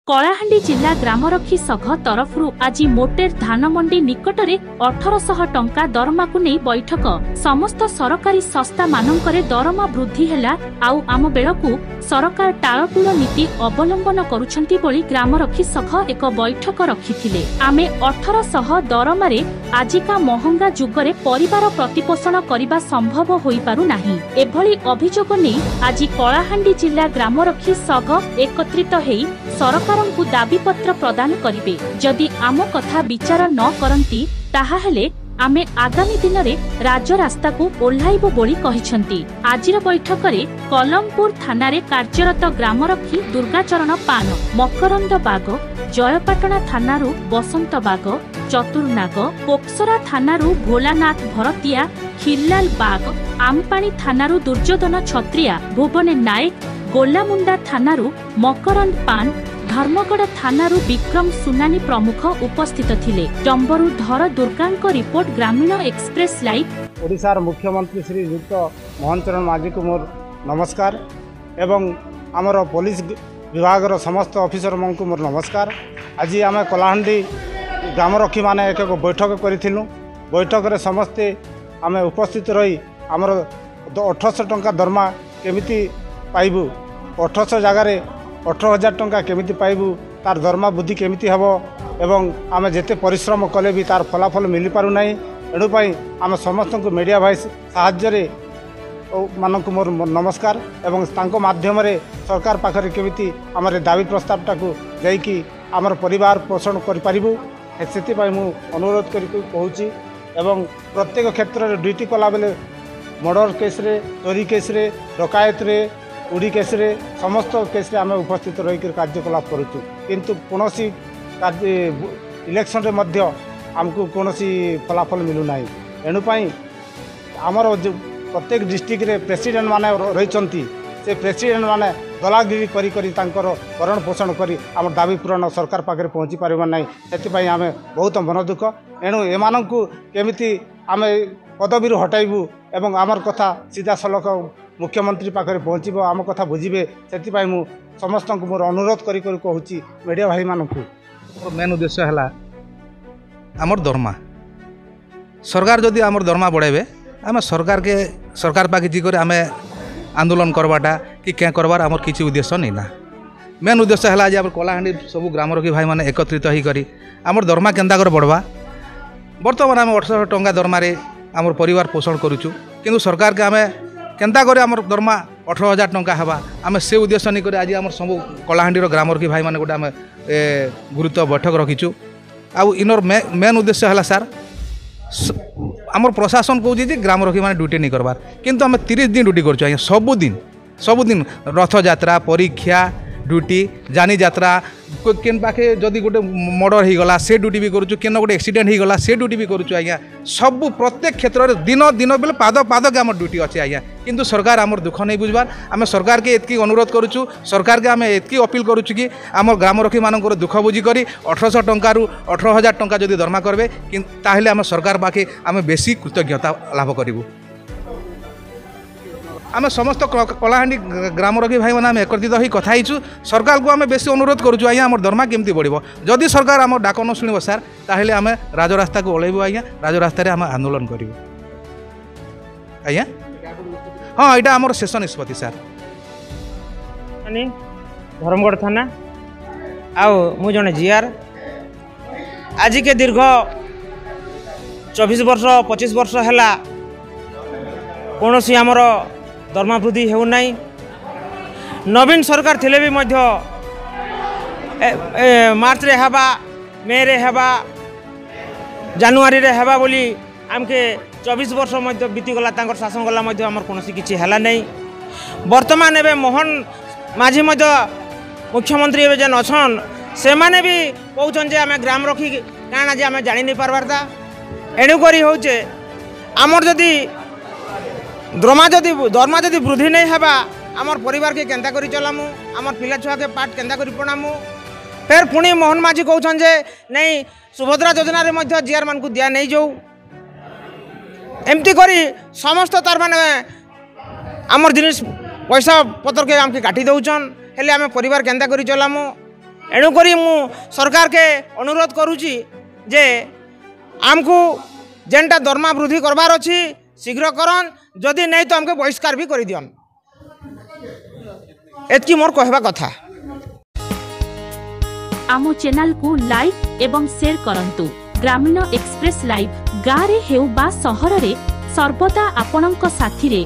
कलाहांडी जिला ग्रामरक्षी संघ तरफ आज मोटेर धान मंडी निकटरे 1800 टंका दरमा को नहीं बैठक समस्त सरकारी संस्था मानकरे दरमा वृद्धि हैला आउ आम बेलकु सरकार टाळटुळ नीति अवलंबन करुछंती बोली ग्रामरक्षी संघ एक बैठक रखिथिले। आमे 1800 दरमारे आजिका महंगा जुगरे परिवार प्रतिपोषण करिबा संभव होई पारु नाही। एभली अभियोग नै आज कलाहांडी जिला ग्रामरक्षी संघ एकत्रित हेई सरकार को दाबी पत्र प्रदान करिवे। जदि आम कथा विचार न करंती ताहा हेले आमे आगामी दिन में राजरास्ता को ओह्लाइबु बोली कहिसंती। आजिर बैठक रे कलमपुर थाना रे कार्यरत ग्रामरक्षी दुर्गाचरण पान, मकरंद बाग, जयपाटना थानारू बसंत बाग, चतुर्नाग, पोक्सरा थानारू भोलानाथ भरतिया, खिरलाल बाग, आमपाणी थानारू दुर्योधन छत्रिया, भुवन नायक, गोलामुंडा थानारू मकरंद पान, धर्मगढ़ थानारू विक्रम सुनानी प्रमुख उपस्थित थिले। डंबरू धर दुर्गांक रिपोर्ट ग्रामीण एक्सप्रेस लाइव। ओडिशार मुख्यमंत्री श्री युक्त मोहन चरण माझी को मोर नमस्कार एवं आमर पुलिस विभाग समस्त ऑफिसर मन को मोर नमस्कार। आज आम कलाहांडी ग्रामरक्षी माने एक बैठक करूँ। बैठक रे समस्ते आम उपस्थित रही आमर 1800 टंका दरमा केमिति पाइबू, 1800 जगार 18,000 टंका केमिति पाइबू, तार दरमा बुद्धि केमिति हबो एवं आम जेते परिश्रम कले भी तार फलाफल मिल पारु नाही। एणु पई आम समस्त को मीडिया भाई साहाय्य मानक मोर नमस्कार एवं तांको माध्यम रे सरकार पाखरे केमिति आमर दाबी प्रस्तावटा को जाइकी आमर परिवार पोषण करि पारिबू सेति पई मु अनुरोध करि कहूची। एवं प्रत्येक क्षेत्र रे ड्यूटी कला बेले मर्डर केस रे, चोरी केस रे, डकायत रे, उड़ी केस रे समस्त केस रे आम उपस्थित रही कार्यकलाप करूँ। किंतु कौनसी इलेक्शन रे मध्य आमको कौनसी फलाफल मिलूना। एणुपाई आमर जो प्रत्येक डिस्ट्रिक्ट रे प्रेसिडेंट माने रही से प्रेसिडेंट माने दलागिरी करी करी तांकर भरण पोषण करी आम दाबी पूरण सरकार पाखे पहुँची पारिबा नाही। सेतिपई आमे बहुत मन दुख। एणु एमानंकु केमिति आमे पदवी हटाइबू एवं आमर कथा सीधा सलख मुख्यमंत्री पाखे पहुँचब, आम कथा बुझे से मु समस्त को मोर अनुरोध करी कहूँ मीडिया भाई मानक। मेन उद्देश्य है आमर दरमा सरकार जदि आमर दरमा बढ़ाइबे आम सरकार पाखे जी आम आंदोलन करवाटा कि क्या करवार आमर किसी उद्देश्य नहीं ना। मेन उद्देश्य है आज आम कलाहांडी सब ग्रामरक्षी भाई माने एकत्रित होकर आमर दरमा केन्ता कर बढ़वा। बर्तमान आम 1800 टंका दरमारे आमर परिवार पोषण करुचु, किंतु सरकार के आम केन्ता करे आमर दरमा 18,000 टंका हवा आम से उद्देश्य नहीं करे आज आम सब कलाहांडी ग्रामरक्षी भाई माने गोटे आम गुरुत्व बैठक रखीचु। आउ इनर मेन उद्देश्य है सार आमर प्रशासन कौच ग्रामरक्षी माने ड्यूटी नहीं करवार, किंतु आम 30 दिन ड्यूटी करुँ। सबुदिन रथ यात्रा, परीक्षा ड्यूटी, जानी यात्रा, केन पाखे जदि गोटे मर्डर हो गला से ड्यूटी भी करूँ, केन गोटे एक्सीडेंट हो गला से ड्यूटी भी करूँ। आज्ञा सब प्रत्येक क्षेत्र में दिन दिन बेले पाद पाद के आम ड्यूटी अच्छे आज्ञा, किंतु सरकार आमर दुख नहीं बुझबार। आम सरकार के एतकी अनुरोध करुँ, सरकार के आम एतकी अपील करुँ कि आम ग्रामरक्षी मानकर दुख बुझिकी 1800 टंकारु 18,000 टंका जदि दरमा करेंगे ताहले आम सरकार पाखे आम बेसी कृतज्ञता लाभ करूँ। आम समस्त कलाहांडी ग्रामरक्षी भाई मैंने एकत्रित हो कथा सरकार को आम बेसी अनुरोध करूँ आज्ञा आम दरमा केमती बढ़ो। जदि सरकार आम डाक न शुणव सार ताहले आम राजरास्ता को ओह्लैबू आज्ञा, राजरास्तार आम आंदोलन करूँ आज्ञा। हाँ यहाँ आमर शेष निष्पत्ति सार। धर्मगढ़ थाना आउ जड़े जीआर आज के दीर्घ 24 वर्ष 25 वर्ष है कौन सी आमर दरमा वृद्धि होना। नवीन सरकार थिले भी मध्य मार्च रे हवा, मे रे हवा, जानुआरी रे हवा बोली आमके 24 वर्ष मध्य बीती गला तांकर शासन गला मध्य आमर कोनोसी किछि हला नै। वर्तमान एबे मोहन माझी मध्य मुख्यमंत्री एबे जन अछन से माने भी कहउछन जे आमे ग्राम रखी काना जे आमे जानि नै पारबारता। एणु करी होचे आमर जदी दरमा जदि वृद्धि नहीं हवा आमर परिवार के केन्ता करी चलामु, आमर पिला छुआ के पाठ केन्ता करी पढ़ामु। फिर पुणी मोहन माझी कहउछन जे नहीं सुभद्रा योजना रे मध्य जीआर मान को दिया नहीं जाऊ। एमती करी समस्त तार माने आमर जिनिस पैसा पतर के आमके काटी दउछन हेले आमे परिवार केन्ता करी चलामु। एणुकरी मु सरकार के अनुरोध करुची जे आमको जेनटा दरमा वृद्धि करबार अच्छी शीघ्र करन जदि नहीं तो हमके बहिष्कार भी कर दियन एतकी मोर कहवा कथा। आमो चैनल को लाइक एवं शेयर करंतु। ग्रामीण एक्सप्रेस लाइव गाँव रे हेउ बा सहर रे सर्वदा आपणक साथी रे